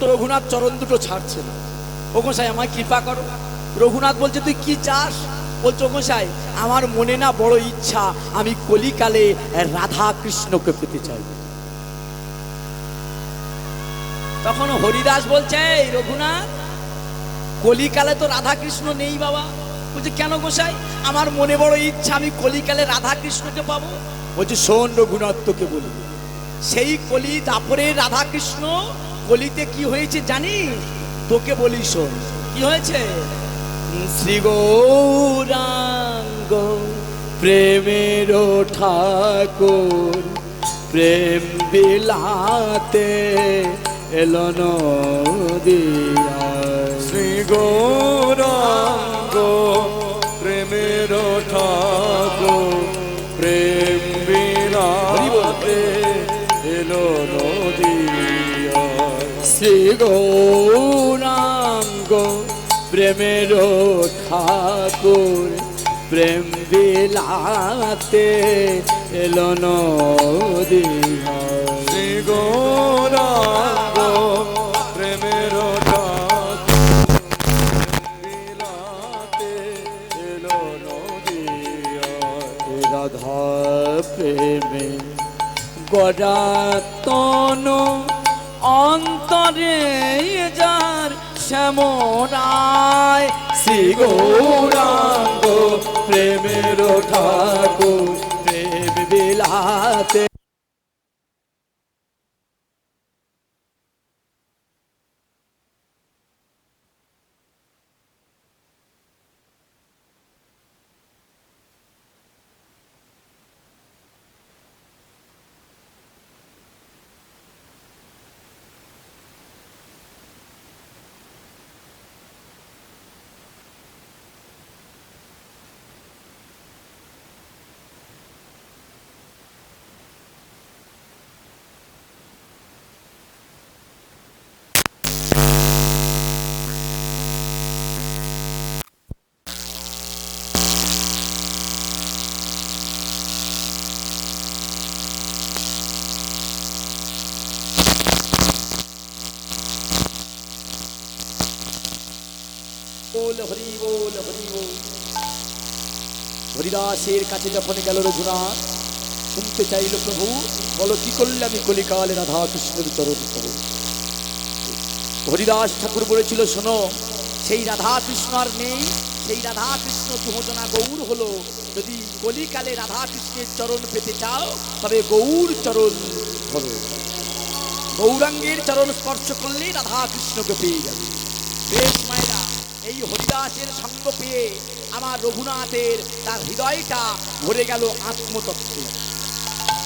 রঘুনাথ চরণ দুটো ছাড়ছে না। ও গোসাই আমায় কৃপা করো। রঘুনাথ বলছে তুই কি চাস? বলছে ও গোসাই আমার মনে না বড় ইচ্ছা, আমি কলিকালে রাধা কৃষ্ণকে পেতে চাই। তখন হরিদাস বলছে এই রঘুনাথ, কলিকালে তো রাধা কৃষ্ণ নেই বাবা। বলছে কেন গোসাই? আমার মনে বড় ইচ্ছা, আমি কলিকালে রাধা কৃষ্ণকে পাবো। বলছে শোন রঘুনাথ, তোকে বলি, সেই কলি দাপরে রাধা কৃষ্ণ কলিতে কি হয়েছে জানিস? তোকে বলি শোন কি হয়েছে। শ্রী গৌরাঙ্গ প্রেমের ঠাকুর প্রেম বিলাতে এলো নদিয়া। শ্রী গৌরাঙ্গ প্রেমের ঠাকুর প্রেম বিলাতে এলো নদিয়া। শ্রী গৌরাঙ্গ প্রেমের ঠাকুর প্রেম বিলাতে এলো নদিয়া। শ্রী গৌরাঙ্গ প্রেমের ঠাকুর বিলাতে এলো নদিয়া। রাধা প্রেমে গড়াতন অন্তরে যার শ্যামরায়। শ্রী গৌরাঙ্গ প্রেমের ঠাকুর প্রেম বিলাতে। বল হরি বল হরি বল। হরিদাসের কাছে যখন গেল রঘুনাথ, শুনতে চাইল প্রভু বলো কি করলে আমি কলিকালে রাধা কৃষ্ণের চরণ পাবো। হরিদাস ঠাকুর বলেছিল শোনো, সেই রাধা কৃষ্ণ আর নেই, সেই রাধা কৃষ্ণ দুজনা গৌর হলো। যদি কলিকালে রাধা কৃষ্ণের চরণ পেতে চাও তবে গৌর চরণ ধরো। গৌরাঙ্গের চরণ স্পর্শ করলেই রাধা কৃষ্ণকে পেয়ে যাবে। বেশ মায়েরা, এই হরিদাসের সঙ্গ পেয়ে আমার রঘুনাথের তার হৃদয়টা ভরে গেল আত্মতত্ত্বে।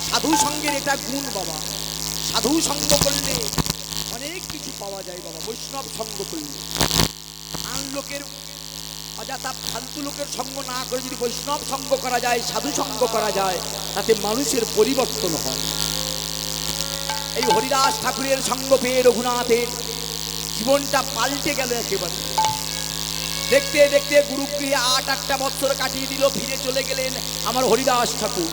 সাধু সঙ্গের এটা গুণ বাবা। সাধু সঙ্গ করলে অনেক কিছু পাওয়া যায় বাবা। বৈষ্ণব সঙ্গ করলে আন লোকের অযথা ফালতু লোকের সঙ্গ না করে যদি বৈষ্ণব সঙ্গ করা যায়, সাধু সঙ্গ করা যায়, তাতে মানুষের পরিবর্তন হয়। এই হরিদাস ঠাকুরের সঙ্গ পেয়ে রঘুনাথের জীবনটা পাল্টে গেল একেবারে। দেখতে দেখতে গুরুগৃহে ৮-৮টা বছর কাটিয়ে দিল। ফিরে চলে গেলেন আমার হরিদাস ঠাকুর।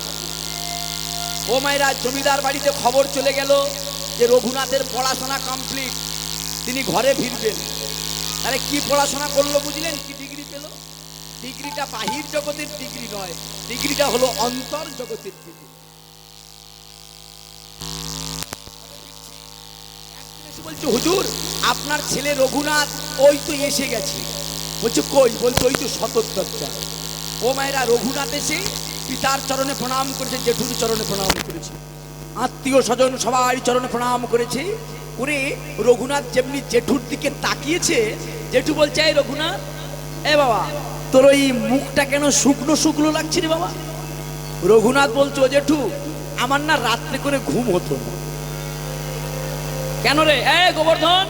ও মায়েরা, জমিদার বাড়িতে খবর চলে গেল যে রঘুনাথের পড়াশোনা কমপ্লিট, তিনি ঘরে ফিরবেন। তাহলে কি পড়াশোনা করলো বুঝলেন? কি ডিগ্রি পেল? ডিগ্রিটা বাহির জগতের ডিগ্রি নয়, ডিগ্রিটা হলো অন্তর জগতের ডিগ্রি। বলছে হুজুর আপনার ছেলে রঘুনাথ ওই তো এসে গেছে। বলছে কই? বলছে ওই তো শতদ্রজা। ও মায়েরা, রঘুনাথ এসে পিতার চরণে প্রণাম করেছে, জেঠুর চরণে প্রণাম করেছে, আত্মীয় স্বজন সবাই চরণে প্রণাম করেছে। করে রঘুনাথ যেমনি জেঠুর দিকে তাকিয়েছে, জেঠু বলছে এই রঘুনাথ, এ বাবা তোর ওই মুখটা কেন শুকনো শুকনো লাগছে রে বাবা? রঘুনাথ বলছে ও জেঠু, আমার না রাত্রে করে ঘুম হতো না। কেন রে? এ গোবর্ধন,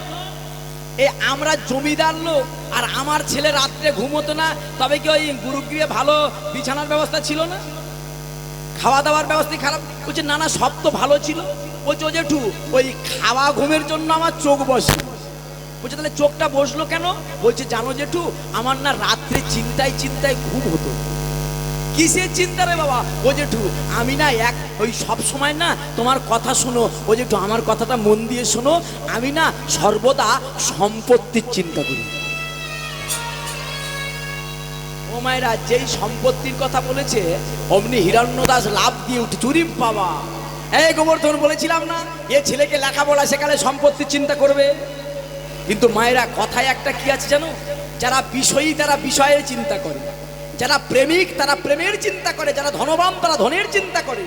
এই আমরা জমিদার লোক আর আমার ছেলে রাত্রে ঘুমোতো না, তবে কি ওই গুরুগৃহে ভালো বিছানার ব্যবস্থা ছিল না? খাওয়া দাওয়ার ব্যবস্থা খারাপ? বলছে না না, সব তো ভালো ছিল। বলছে ও জেঠু, ওই খাওয়া ঘুমের জন্য আমার চোখ বসে। বলছে তাহলে চোখটা বসলো কেন? বলছে জানো জেঠু, আমার না রাত্রে চিন্তায় চিন্তায় ঘুম হতো। কিসের চিন্তা রে বাবা? ও জেঠু আমি না ওই সব সময় না তোমার কথা শোনো, ও জেঠু আমার কথাটা মন দিয়ে শোনো, আমি না সর্বদা সম্পত্তির চিন্তা করি। ও মায়েরা, যেই সম্পত্তির কথা বলেছে অমনি হিরণ্যদাস লাভ দিয়ে উঠে, চুরি বাবা, এই গোবর্ধন বলেছিলাম না এ ছেলেকে লেখাপড়া শেখালে সম্পত্তির চিন্তা করবে। কিন্তু মায়েরা কথায় একটা কি আছে জানো, যারা বিষয়ী তারা বিষয়ের চিন্তা করে, যারা প্রেমিক তারা প্রেমের চিন্তা করে, যারা ধনবান তারা ধনের চিন্তা করে,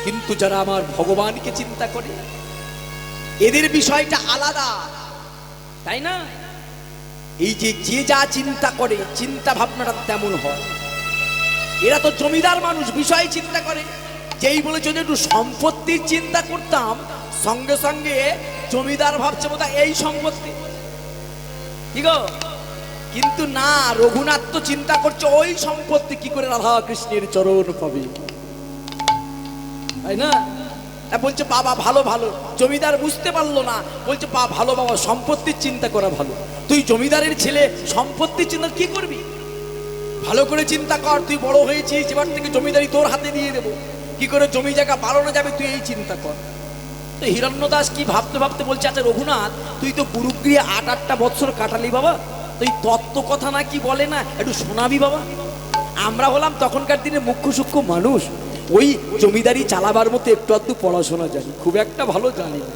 কিন্তু যারা আমার ভগবানকে চিন্তা করে এদের বিষয়টা আলাদা, তাই না? এই যে যে যা চিন্তা করে চিন্তা ভাবনাটা তেমন হয়। এরা তো জমিদার মানুষ, বিষয় চিন্তা করে। যেই বলেছে যে একটু সম্পত্তির চিন্তা করতাম, সঙ্গে সঙ্গে জমিদার ভাবছে বোধহয় এই সম্পত্তি, কি গো? কিন্তু না, রঘুনাথ তো চিন্তা করছে ওই সম্পত্তি কি করে রাধা কৃষ্ণের চরণ পাবে, তাই না? বলছে বাবা ভালো ভালো, জমিদার বুঝতে পারলো না, বলছে ভালো বাবা, সম্পত্তির চিন্তা করা ভালো। তুই জমিদারের ছেলে, সম্পত্তির চিন্তা কি করবি? ভালো করে চিন্তা কর, তুই বড় হয়েছিস, এবার থেকে জমিদারি তোর হাতে দিয়ে দেবো, কি করে জমি জায়গা বাড়ানো যাবে তুই এই চিন্তা কর। তো হিরণ্যদাস কি ভাবতে ভাবতে বলছে, আচ্ছা রঘুনাথ তুই তো গুরুগৃহে 8-8টা বৎসর কাটালি বাবা, তুই তত্ত্ব কথা না কি বলে না একটু শোনাবি বাবা। আমরা হলাম তখনকার দিনে মুখ্য সূক্ষ্ম মানুষ, ওই জমিদারি চালাবার মতো একটু আধটু পড়াশোনা জানি, খুব একটা ভালো জানি না,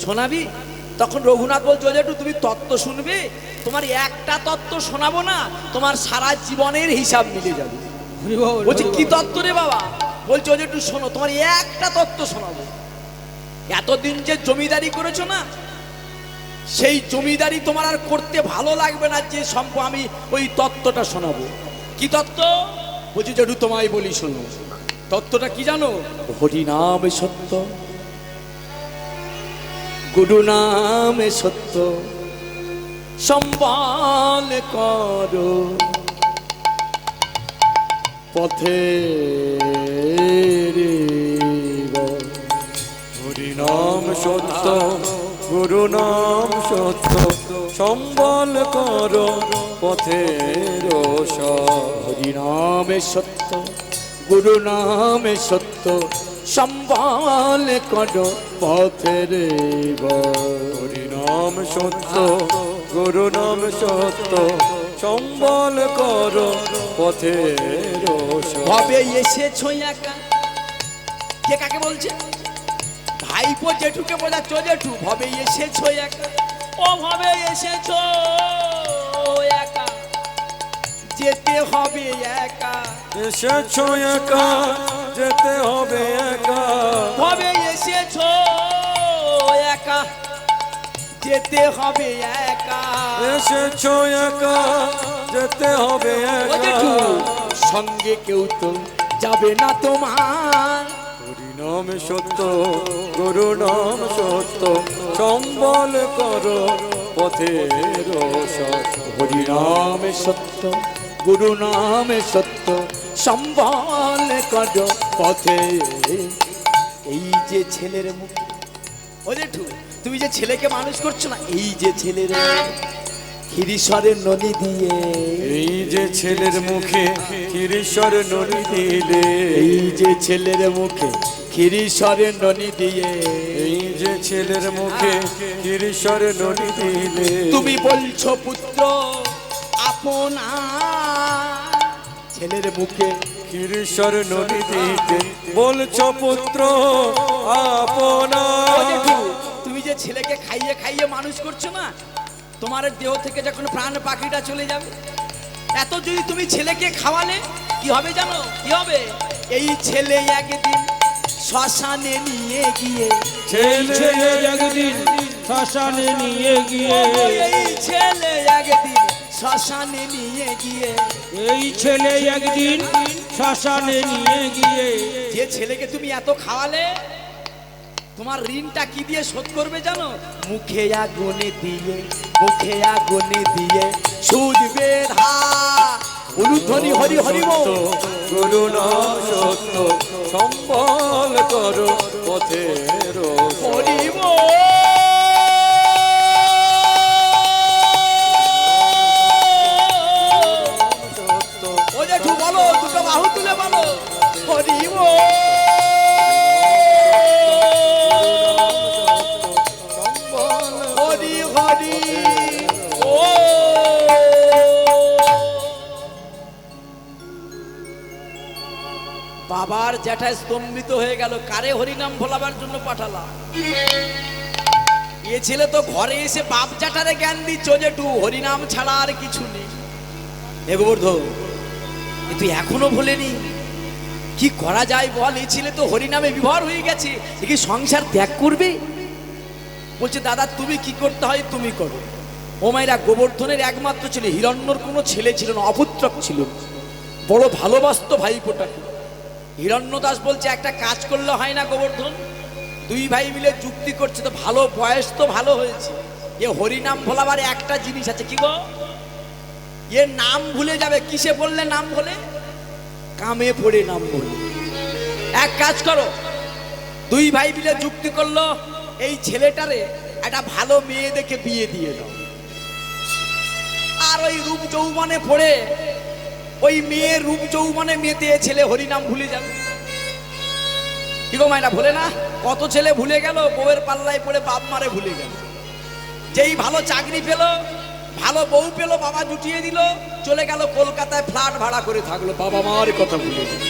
শোনাবি? তখন রঘুনাথ বলছে একটু তুমি তত্ত্ব শুনবে, তোমার একটা তত্ত্ব শোনাবো না, তোমার সারা জীবনের হিসাব মিলে যাবে। বলছে কি তত্ত্ব রে বাবা? বলছে একটু শোনো, তোমার একটা তত্ত্ব শোনাবো। এতদিন যে জমিদারি করেছো না, সেই জমিদারি তোমার আর করতে ভালো লাগবে না, যে আমি ওই তত্ত্বটা শোনাবো। কি তত্ত্ব? বলছি একটু তোমায় বলি শোনো। তত্ত্বটা কি জানো? হরি নাম সত্য, গুরু নামে সত্য, সম্বল করো পথে। হরি নাম সত্য, গুরু নাম সত্য, সম্বল করো পথের হরি নামে সত্য, গুরু নামে সত্য, সম্বল করো পথের। হরি নাম সত্য, গুরু নাম সত্য, সম্বল করো পথের। ভবে এসেছো একা, কে কাকে বলছে? ভাইপো জেঠুকে বোঝাচ্ছ, জেঠু ভবে এসেছো একা, ও ভবে এসেছো একা, যেতে হবে একা। এসেছো একা, যেতে হবে একা, ভবে এসেছো একা, যেতে হবে একা। এসেছো একা, যেতে হবে ও জেঠু, একা। সঙ্গে কেউ তো যাবে না তোমার। হরি নাম সত্য, গুরু নাম সত্য, সম্বল করো পথের সত্য। হরি নামে সত্য, গুরু নামে সত্য, সম্বল করো পথে। এই যে ছেলের মুখ, ও জেঠু তুমি যে ছেলেকে মানুষ করছো না, এই যে ছেলের ক্ষীরেশ্বরের নদী দিয়ে, এই যে ছেলের মুখে ক্ষীরেশ্বর নদী দিলে, এই যে ছেলের মুখে ক্ষীরেশ্বরের নদী দিয়ে, এই যে ছেলের মুখে ক্ষীরেশ্বর নদী দিলে, তুমি বলছো পুত্র আপনা, ছেলের মুখে ক্ষীরেশ্বর নদী দিতে বলছো পুত্র আপনা। ও জেঠু, তুমি যে ছেলেকে খাইয়ে খাইয়ে মানুষ করছো না, তোমার দেহ থেকে যখন প্রাণ পাখিটা চলে যাবে, এত যদি তুমি ছেলেকে খাওয়ালে কি হবে জানো? কি হবে? এই ছেলে একদিন শ্মশানে নিয়ে গিয়ে, ছেলে একদিন শ্মশানে নিয়ে গিয়ে, এই ছেলে একদিন শ্মশানে নিয়ে গিয়ে, এই ছেলে একদিন শ্মশানে নিয়ে গিয়ে, যে ছেলেকে তুমি এত খাওয়ালে তোমার ঋণটা কি দিয়ে শোধ করবে জানো? মুখে আগুনে দিয়ে, মুখে আগুনে দিয়ে সুদবে ধার। অনুধ্বনি হরি হরি বল। গুরু নাম সত্য, সম্বল করো পথের হরি বল। ও জেঠু বলো হরি হরি। ও বাবার জ্যাঠা স্তম্ভিত হয়ে গেল, কারে হরিনাম ভোলাবার জন্য পাঠালা? এ ছেলে তো ঘরে এসে বাপ জ্যাঠারে জ্ঞান দিচ্ছ যে টু হরিনাম ছাড়া আর কিছু নেই। এ গোবর্ধন, এ তুই এখনো ভোলেনি? কি করা যায় বল? এই ছেলে তো হরিনামে বিভোর হয়ে গেছে, এ কি সংসার ত্যাগ করবে? বলছে দাদা তুমি কি করতে হয় তুমি করো। ও মায়েরা, গোবর্ধনের একমাত্র ছেলে, হিরণ্যর কোনো ছেলে ছিল না, অপুত্রক ছিল। বড় ভালোবাসতো ভাইপোটাকে। হিরণ্যদাস বলছে একটা কাজ করলে হয় না গোবর্ধন? দুই ভাই মিলে যুক্তি করছে, তো ভালো বয়স তো ভালো হয়েছে, এ হরিনাম ভোলাবার একটা জিনিস আছে। কি গো? এ নাম ভুলে যাবে। কিসে বললে নাম ভোলে? কামে পড়ে নাম ভোলে। এক কাজ করো, দুই ভাই মিলে যুক্তি করলো, এই ছেলেটারে একটা ভালো মেয়ে দেখে বিয়ে দিয়ে দাও। আর ওই রূপ যৌবনে পড়ে ওই মেয়ের রূপ যৌবনে মেতে ছেলে হরিনাম ভুলে যাবে। কি গো মায়েরা, ভুলে না? কত ছেলে ভুলে গেল, বউয়ের পাল্লায় পড়ে বাপ মারে ভুলে গেল। যেই ভালো চাকরি পেল, ভালো বউ পেল, বাবা জুটিয়ে দিল, চলে গেল কলকাতায় ফ্ল্যাট ভাড়া করে থাকলো, বাবা মার কথা ভুলে গেল।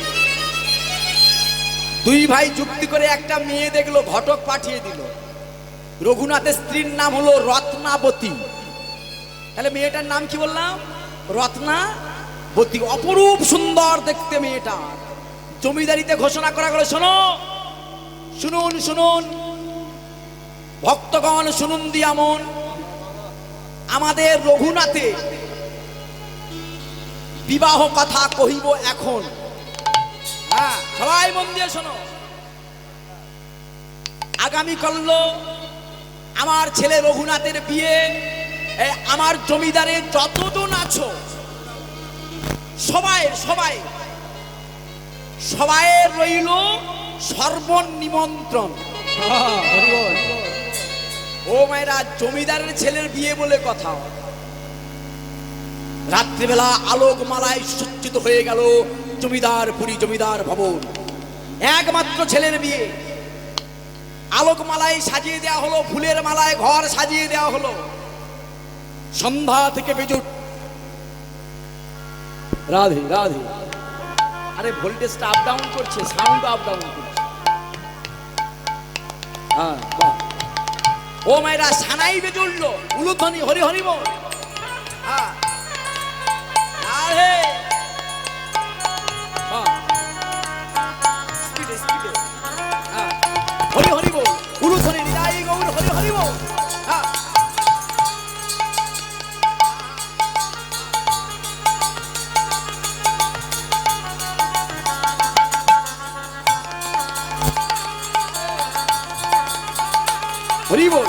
দুই ভাই যুক্তি করে একটা মেয়ে দেখলো, ঘটক পাঠিয়ে দিল। রঘুনাথের স্ত্রীর নাম হলো রত্নাবতী। তাহলে মেয়েটার নাম কি বললাম? রত্নাবতী। অপরূপ সুন্দর দেখতে মেয়েটা। জমিদারিতে ঘোষণা করা গেল, শোনো, শুনুন শুনুন ভক্তগণ, শুনুন দিয়ামন, আমাদের রঘুনাথে বিবাহ কথা কহিব এখন। হ্যাঁ, সবাই মন দিয়ে শোনো। আগামী কাল আমার ছেলে রঘুনাথের বিয়ে। আমার জমিদারে যতজন আছো সবাই সবাই সবাই রইল সর্বনিমন্ত্রণ। ও মায়েরা, জমিদারের ছেলের বিয়ে বলে কথা। রাত্রিবেলা আলোকমালায় সুসজ্জিত হয়ে গেল জমিদারপুরী, জমিদার ভবন। একমাত্র ছেলের বিয়ে, আলোকমালায় সাজিয়ে দেওয়া হলো, ফুলের মালায় ঘর সাজিয়ে দেওয়া হলো। সন্ধ্যা থেকে বেজুট রাধে রাধে। আরে ভোল্টেজটা আপ ডাউন করছে, সাউন্ড আপ ডাউন করছে। হ্যাঁ, বাহ। ও মায়েরা, সানাই বেজে উঠলো, উলুধ্বনি, হরি হরি বল। হ্যাঁ, রাধে। স্পিডে স্পিডে। হ্যাঁ, হরি হরি বল, উলুধ্বনি, হৃদয় গৌর, হরি হরি বল। হ্যাঁ, হরি বল।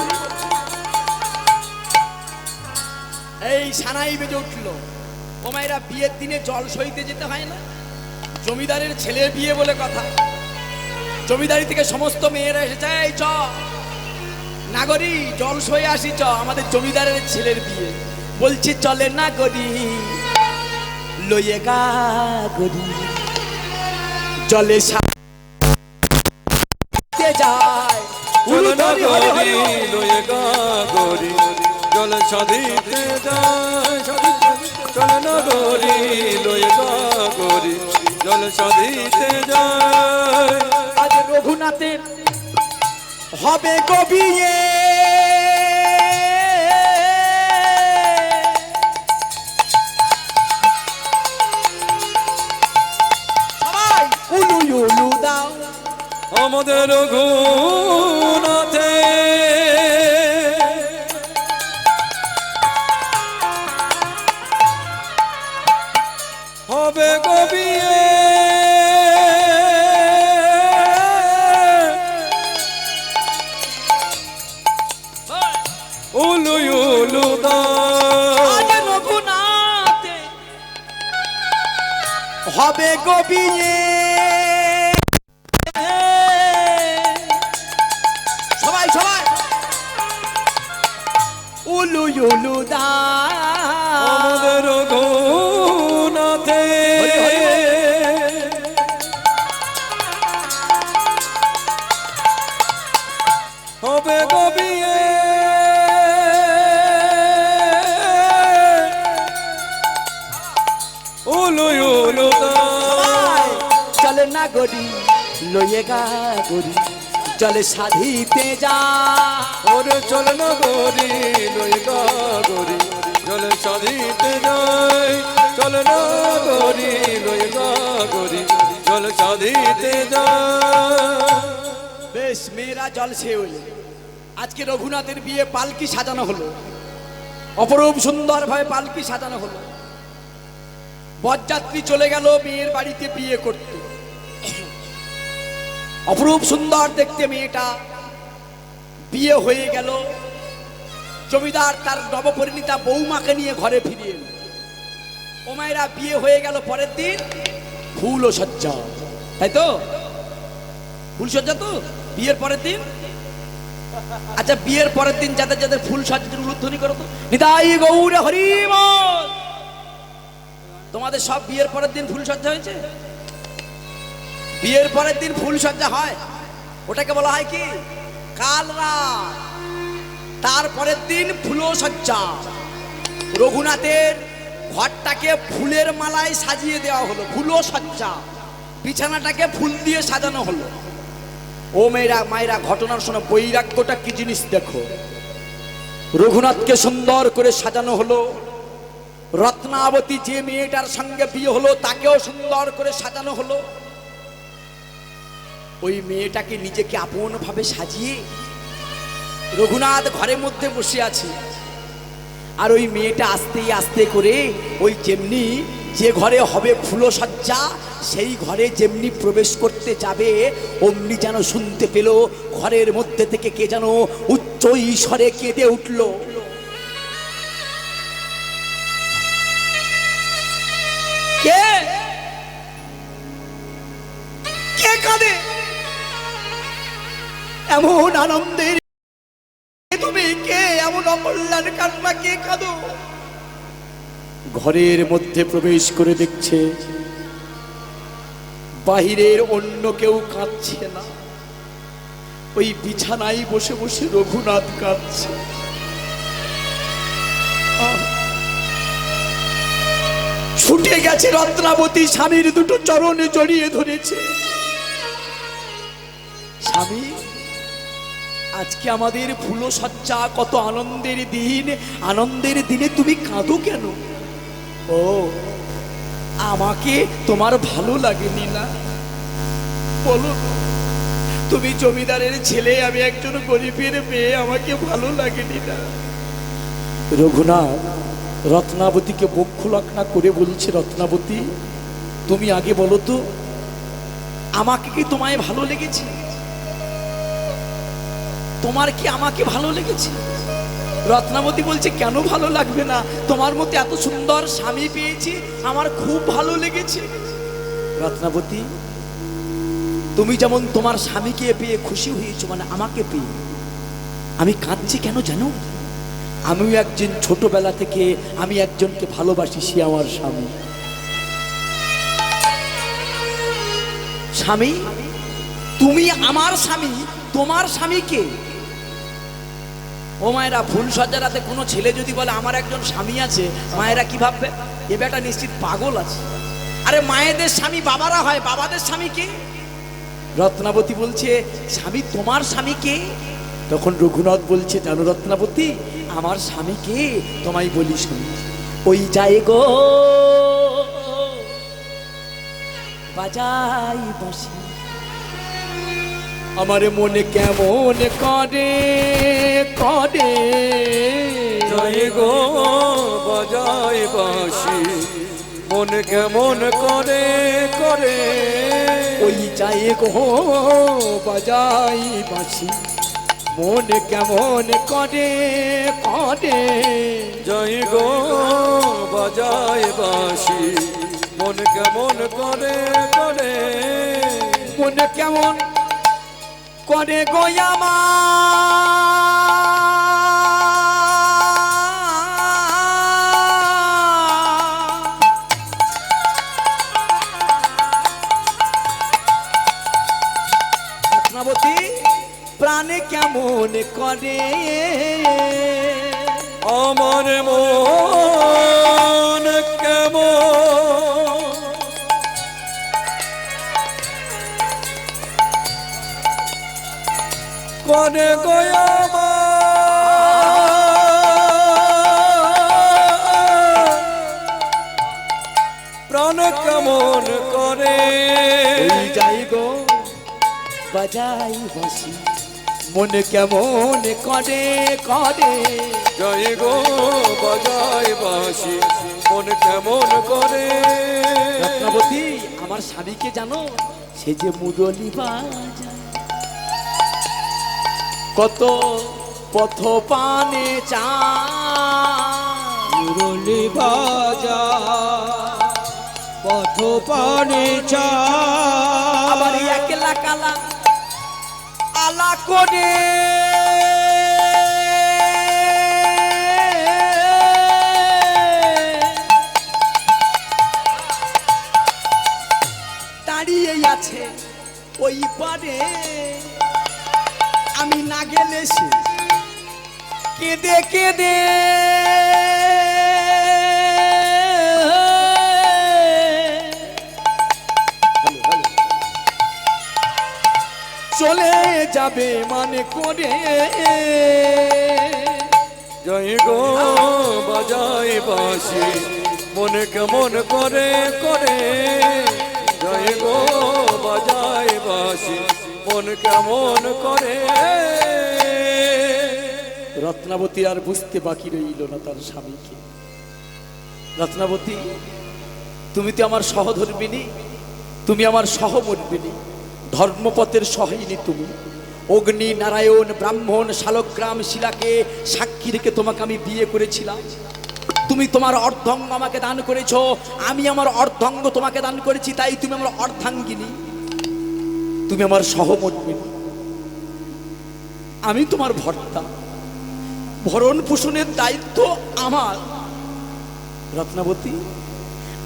এই সানাই বেজে উঠলো। ও মায়েরা, বিয়ের দিনে জল সইতে যেতে হয় না? জমিদারের ছেলের বিয়ে বলে কথা। জমিদারি থেকে সমস্ত মেয়েরা এসেছে, এই চ নাগরী, জল সয়ে আসি, চ আমাদের জমিদারের ছেলের বিয়ে। বলছে চলে নাগরী লয়ে গা গরি, জলে সাথে যায়। চলো না গরি লয়ে গা গরি, জল সাধিতে যায়, চলো না গরি লয়ে গা গরি, জল সাধিতে যায়। আজ রঘুনাথের হবে গো বিয়ে, সবাই উলু উলু দাও। আমাদের রঘুনাথে হবে গো বিয়ে, উলু উলু দাও। আজ রঘুনাথে হবে গো বিয়ে, সবাই সবাই উলু উলু দাও। আমাদের রঘুনাথে হবে গো বিয়ে, গরি লয়ে গা গরি চলে সাধিতে যা ওরে চল না গরি লই গা গরি চল সাধিতে যাই চল না গরি লই গা গরি চল সাধিতে যাই। বেশ মেয়েরা জল সে হইল। আজকে রঘুনাথের বিয়ে পালকি সাজানো হলো, অপরূপ সুন্দর ভাবে পালকি সাজানো হলো। বরযাত্রী চলে গেল মেয়ের বাড়িতে বিয়ে করতে। অপরূপ সুন্দর দেখতে মেয়েটা, বিয়ে হয়ে গেল। জমিদার তার নবপরিণীতা বৌমাকে নিয়ে ঘরে ফিরে এলো। ও মায়েরা বিয়ে হয়ে গেল, পরের দিন ফুল ও সজ্জা, তাই তো? ফুল সজ্জা তো বিয়ের পরের দিন। আচ্ছা, বিয়ের পরের দিন যাদের যাদের ফুল সজ্জার উলুধ্বনি করো তো, নিতাই গৌর হরি বল। তোমাদের সব বিয়ের পরের দিন ফুল সজ্জা হয়েছে? বিয়ের পরের দিন ফুল সজ্জা হয়, ওটাকে বলা হয় কি কাল রাত। তারপরের দিন ফুল সজ্জা। রঘুনাথের ঘরটাকে ফুলের মালায় সাজিয়ে দেওয়া হলো, ফুল সজ্জা। বিছানাটাকে ফুল দিয়ে সাজানো হলো। ও মেয়েরা মায়েরা, ঘটনার শোনো, বৈরাগ্যটা কি জিনিস দেখো। রঘুনাথকে সুন্দর করে সাজানো হলো। রত্নাবতী যে মেয়েটার সঙ্গে বিয়ে হলো তাকেও সুন্দর করে সাজানো হলো। ওই মেয়েটাকে নিজেকে আপন ভাবে সাজিয়ে রঘুনাথ ঘরের মধ্যে বসে আছে। আর ওই মেয়েটা আস্তে আস্তে করে ওই যেমনি যে ঘরে হবে ফুলসজ্জা সেই ঘরে যেমনি প্রবেশ করতে যাবে, অমনি যেন শুনতে পেল ঘরের মধ্যে থেকে কে যেন উচ্চ স্বরে কেঁদে উঠল। কে কে কাঁদে এমন আনন্দের? তুমি কে এমন অকল্যাণ কান্না, কে কাঁদো? ঘরের মধ্যে প্রবেশ করে দেখছে বাহিরের অন্য কেউ কাঁদছে না, ওই বিছানায় বসে বসে রঘুনাথ কাঁদছে। ছুটে গেছে রত্নাবতী, স্বামীর দুটো চরণে জড়িয়ে ধরেছে। স্বামী, আজকে আমাদের ফুলসজ্জা, কত আনন্দের দিন, আনন্দের দিনে তুমি কাঁদো কেন? ও, আমাকে তোমার ভালো লাগেনি না? বলো, তুমি জমিদারের ছেলে, আমি একজন গরিবের মেয়ে, আমাকে ভালো লাগেনি না? রঘুনাথ রত্নাবতীকে বক্ষ লগ্না করে বলছে, রত্নাবতী তুমি আগে বলো তো, আমাকে কি তোমায় ভালো লেগেছে? তোমার কি আমাকে ভালো লেগেছে? রত্নাবতী বলছে, কেন ভালো লাগবে না, তোমার মতো এত সুন্দর স্বামী পেয়েছি, আমার খুব ভালো লেগেছে। রত্নাবতী, তুমি যেমন তোমার স্বামীকে পেয়ে খুশি হয়েছো, মানে আমাকে পেয়ে আমি কাঁদছি কেন জানো? আমিও একজন ছোটবেলা থেকে আমি একজনকে ভালোবাসি, সে আমার স্বামী। স্বামী, তুমি আমার স্বামী, তোমার স্বামীকে? ও মায়েরা, ফুল সজ্জার রাতে কোনো ছেলে যদি বলে আমার একজন স্বামী আছে, মায়েরা কি ভাববে? এ বেটা নিশ্চিত পাগল আছে। আরে মায়েদের স্বামী বাবারা হয়, বাবাদের স্বামী কে? রত্নাবতী বলছে, স্বামী তোমার স্বামী কে? তখন রঘুনাথ বলছে, জানো রত্নাবতী, আমার স্বামী কে তোমায় বলি শুনি। ওই যায় গো বাজাই বাঁশি, আমার মনে কেমন করে করে, জয় গো বাজায় বাঁশি, মন কেমন করে করে। ওই যায় গো বাজাই বাঁশি, মন কেমন করে করে। জয় গো বাজায় বাঁশি, মন কেমন করে করে। মন কেমন করে গো আমার, রত্নাবতী প্রাণে কেমন করে আমার মন কেমন মনে গয়ামা প্রাণ কেমন করে ওই যাই গো বাজাই বাঁশি মনে কেমন করে করে যাই গো বাজাই বাঁশি মন কেমন করে রত্নাবতী আমার স্বামীকে জানো সে যে মুরলি বাজায় কত পথ পানে চা মুরলি বাজা পথ পানে চা আবার একলা কালা আলা করে দাঁড়িয়ে আছে ওই পারে আমি না গেলে সে কেঁদে কেঁদে চলে যাবে মানে করে যাই গো বাজাই বাঁশি মন কেমন করে করে যাই গো বাজাই বাঁশি মন কেমন করে রত্নাবতী আর বুঝতে বাকি রইল না তার স্বামীকে। রত্নাবতী তুমি তো আমার সহধর্মিনী, তুমি আমার সহমর্মিনী, ধর্মপথের সহায়িনী তুমি। অগ্নি নারায়ণ ব্রাহ্মণ শালগ্রাম শিলাকে সাক্ষী রেখে তোমাকে আমি বিয়ে করেছিলাম। তুমি তোমার অর্ধাঙ্গ আমাকে দান করেছ, আমি আমার অর্ধাঙ্গ তোমাকে দান করেছি, তাই তুমি আমার অর্ধাঙ্গিনী, তুমি আমার সহমর্মিনী, আমি তোমার ভর্তা, ভরণ পোষণের দায়িত্ব আমার। রত্নাবতী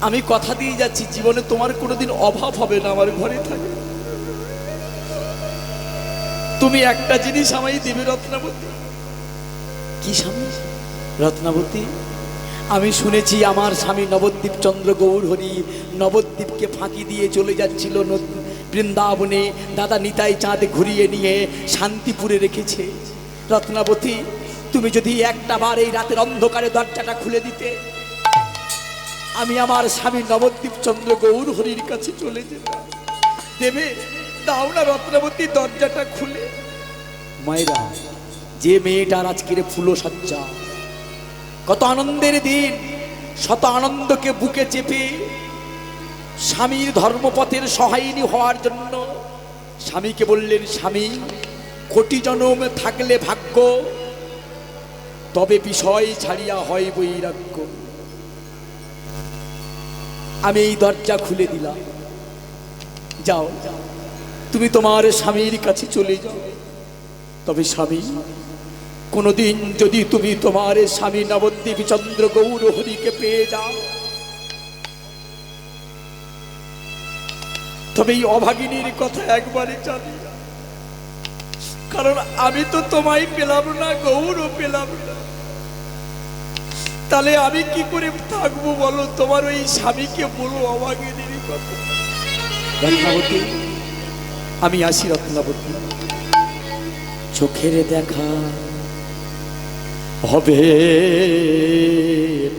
আমি কথা দিয়ে যাচ্ছি জীবনে তোমার কোনোদিন অভাব হবে না, আমার ঘরে থাকে। তুমি একটা জিনিস আমায় দেবে রত্নাবতী। কি স্বামী? রত্নাবতী আমি শুনেছি আমার স্বামী নবদ্বীপ চন্দ্র গৌরহরি নবদ্বীপকে ফাঁকি দিয়ে চলে যাচ্ছিল বৃন্দাবনে, দাদা নিতাই চাঁদ ঘুরিয়ে নিয়ে শান্তিপুরে রেখেছে। রত্নাবতী তুমি যদি একটা বার এই রাতের অন্ধকারে দরজাটা খুলে দিতে, আমি আমার স্বামী নবদ্বীপ চন্দ্র গৌরহরির কাছে চলে যেতাম। দেবে? দাও না রত্নাবতী দরজাটা খুলে। মায়েরা, যে মেয়েটার আজকের ফুলো সজ্জা, কত আনন্দের দিন, শত আনন্দকে বুকে চেপে স্বামীর ধর্মপথের সহায়িনী হওয়ার জন্য স্বামীকে বললেন, স্বামী কোটি জনম থাকলে ভাগ্য, তবে বিষয় ছাড়িয়া হয় বৈরাগ্য। আমি এই দরজা খুলে দিলাম, যাও তুমি তোমার স্বামীর কাছে চলে যাও। তবে স্বামী কোনদিন যদি তুমি তোমার স্বামী নবদ্বীপ চন্দ্র গৌরহরিকে পেয়ে যাও, তবে এই অভাগিনীর কথা একবারে জানি, কারণ আমি তো তোমায় পেলাম না, গৌরও পেলাম না, তাহলে আমি কি করে থাকবো বলো? তোমার ওই স্বামীকে বলো অভাগিনীর কথা। রত্নাবতী আমি আসি। রত্নাবতী চোখের দেখা হবে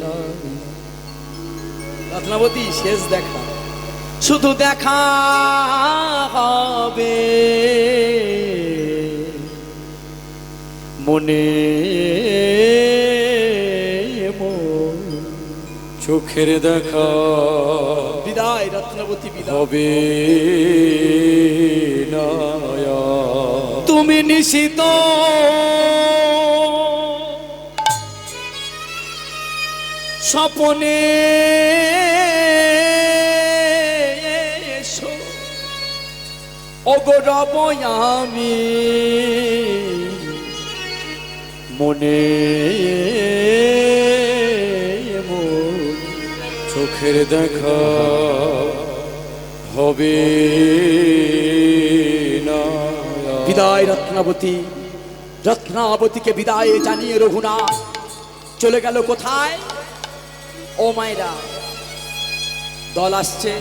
না। রত্নাবতী শেষ দেখা, শুধু দেখা হবে মনে চোখের দেখা বিদায়। রত্নাবতী বিদায় হবে না। তুমি নিশিত স্বপনে এসো, ওগো রব আমি মনে চোখের দেখা হবে না। বিদায় রত্নাবতী। রত্নাবতীকে বিদায় জানিয়ে রঘুনাথ চলে গেল কোথায়? ও মায়েরা, দল আসছে।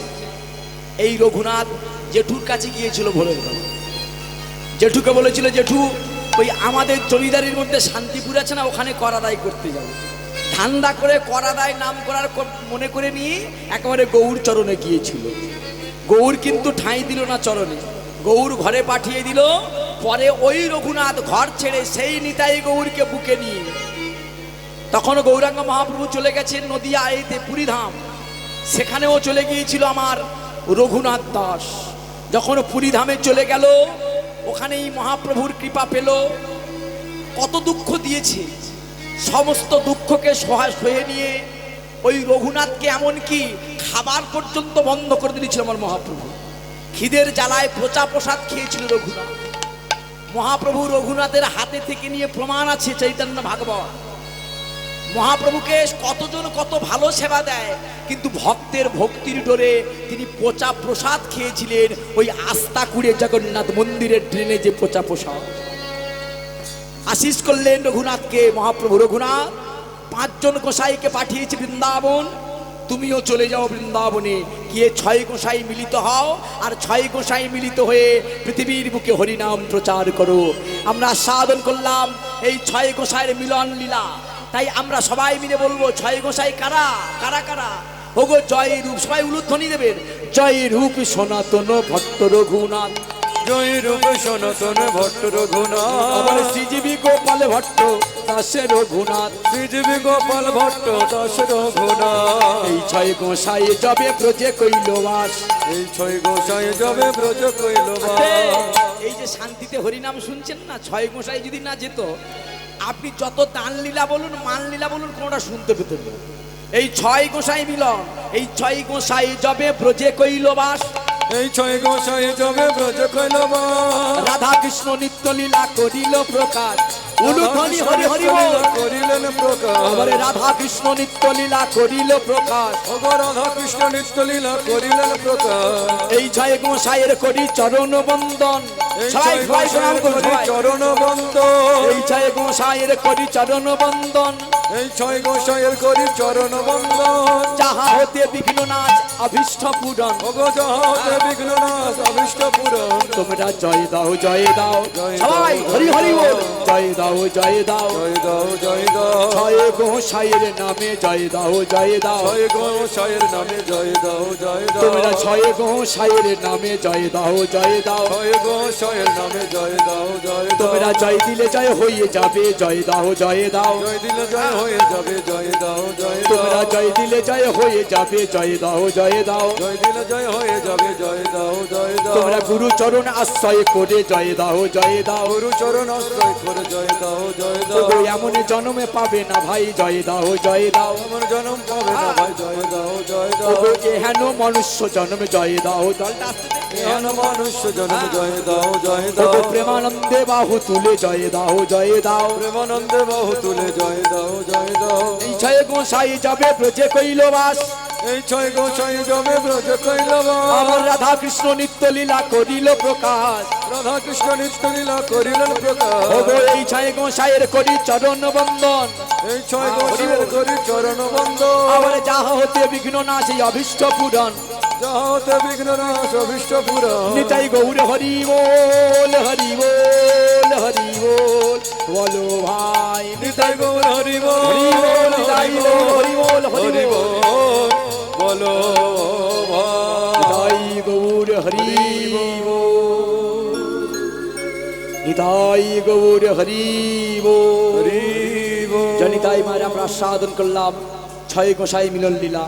এই রঘুনাথ জেঠুর কাছে গিয়েছিল ভোরের বেলা, জেঠুকে বলেছিল, জেঠু ওই আমাদের জমিদারির মধ্যে শান্তিপুর আছে না, ওখানে করাদাই করতে যাবো। ঠান্ডা করে করাদাই নাম করার মনে করে নিয়ে একেবারে গৌর চরণে গিয়েছিল। গৌর কিন্তু ঠাঁই দিল না চরণে, গৌর ঘরে পাঠিয়ে দিল। পরে ওই রঘুনাথ ঘর ছেড়ে সেই নিতাই গৌরকে বুকে নিয়ে, তখন গৌরাঙ্গ মহাপ্রভু চলে গেছেন নদিয়া এইতে পুরীধাম, সেখানেও চলে গিয়েছিল আমার রঘুনাথ দাস। যখন পুরীধামে চলে গেল, ওখানেই মহাপ্রভুর কৃপা পেল। কত দুঃখ দিয়েছে, সমস্ত দুঃখকে সহে নিয়ে ওই রঘুনাথকে এমনকি খাবার পর্যন্ত বন্ধ করে দিয়েছিল আমার মহাপ্রভু। খিদের জ্বালায় পচা প্রসাদ খেয়েছিল রঘুনাথ। মহাপ্রভু রঘুনাথের হাতে থেকে নিয়ে প্রমাণ আছে চৈতন্য ভাগবত। মহাপ্রভুকে কতজন কত ভালো সেবা দেয়, কিন্তু ভক্তের ভক্তির ডোরে তিনি পচা প্রসাদ খেয়েছিলেন। ওই আস্তাকুড়ে জগন্নাথ মন্দিরের ট্রেনে যে পচা প্রসাদ। আশিস করলেন রঘুনাথকে মহাপ্রভু। রঘুনাথ 5 জন গোসাইকে পাঠিয়েছে বৃন্দাবন, তুমিও চলে যাও বৃন্দাবনে, গিয়ে 6 গোসাই মিলিত হও, আর 6 গোসাই মিলিত হয়ে পৃথিবীর বুকে হরিনাম প্রচার করো। আমরা সাধন করলাম এই 6 গোসাইয়ের মিলন লীলা। তাই আমরা সবাই মিলে বলবো 6 গোসাই কারা কারা কারা। ওগো জয় রূপ, সবাই উলুধ্বনি দেবেন। জয় রূপ সনাতন ভট্ট রঘুনাথ, জয় রূপ সনাতন ভট্ট রঘুনাথ, শ্রীজীবী গোপাল ভট্ট দাসের রঘুনাথ, শ্রীজীবী গোপাল ভট্ট দাস রঘুনাথ। এই 6 গোসাই যবে ব্রজে কইল বাস, এই 6 গোসাই যাবে ব্রজ কইল বাস। এই যে শান্তিতে হরিনাম শুনছেন না, 6 গোসাই যদি না যেত, আপনি যত দান লীলা বলুন মান লীলা বলুন কোনটা শুনতে পেতেন না। এই 6 গোসাই মিলন, এই 6 গোসাই যবে ব্রজে কইল বাস, এই 6 গোসাই যাবে ব্রজ কইল বাস। রাধা কৃষ্ণ নিত্য লীলা করিল প্রকাশ, উলুধ্বনি হরি হরি বল করিলেন প্রকাশ। আমারে রাধা কৃষ্ণ নিত্য লীলা করিল প্রকাশ। ওগো রাধা কৃষ্ণ নিত্য লীলা করিলেন প্রকাশ। এই 6 গোসাইয়ের করি চরণ বন্দন, এই সবাই 6 সবাই প্রণাম করুন, গোসাইয়ের সবাই। চরণ বন্দন, এই 6 গোসাইয়ের করি চরণ বন্দন, এই 6 গোসাইয়ের করি চরণ বন্দন। যাহা হতে বিঘ্ন নাশ অভীষ্ট পূরণ, ওগো যাহাতে বিঘ্ন নাশ অভীষ্ট পূরণ। তোমরা জয় দাও জয় দাও, জয় সবাই দাও, হরি হরি বল জয় জয় দাও জয় দাও। জয় দাও জয় দাও, 6 গোসাইয়ের নামে জয় দাও জয় দাও। 6 গোসাইয়ের নামে জয় দাও জয় দাও। তোমরা 6 গোসাইয়ের নামে জয় দাও জয় দাও। 6 গোসাইয়ের নামে জয় দাও জয় দাও। তোমরা জয় দিলে জয় হয়ে যাবে, জয় দাও জয় দাও। জয় দিলে জয় হয়ে যাবে, জয় দাও জয় দাও। তোমরা জয় দিলে জয় হয়ে যাবে, জয় দাও জয় দাও। জয় দিলে জয় হয়ে যাবে, জয় দাও জয় দাও। তোমরা গুরু চরণ আশ্রয় করে জয় দাও জয় দাও। গুরু চরণ আশ্রয় করে জয় দাও জয় দাও। তবু এমন জন্মে পাবে না ভাই, জয় দাও জয় দাও। এমন জন্ম পাবে না ভাই, জয় দাও জয় দাও। তবু এহেন মনুষ্য জন্মে জয় দাও। দলটা আসতে দে। এহেন মনুষ্য জন্ম জয় দাও জয় দাও। তবু প্রেমানন্দে বাহু তুলে জয় দাও জয় দাও। প্রেমানন্দে বাহু তুলে জয় দাও জয় দাও। এই 6 গোসাই যাবে ব্রজে কইল বাস, এই 6 গোসাই যাবে ব্রজ কইল বাস। আমার রাধা কৃষ্ণ নিত্য লীলা করিল প্রকাশ। রাধা কৃষ্ণ নিত্য লীলা করিলেন প্রকাশ। ওগো এই 6 গোসাইয়ের করি চরণ বন্দন, এই 6 গোসাইয়ের করি চরণ বন্দন। আবার যাহা হতে বিঘ্ন না সেই অভীষ্ট পূরণ। যাহাতে বিঘ্ন নাশ অভীষ্ট পূরণ। নিতাই গৌর হরি বল হরি বল হরি বল, বলো ভাই নিতাই গৌর হরি বল হরি বল, নিতাই গৌর হরি বল হরি হরি বল, বল বলো ভাই। নিতাই গৌর হরি বল, নিতাই গৌর হরি বল। হরি বল। জনিতাই মারা আমরা সাধন করলাম 6 গোসাই মিলন লীলা।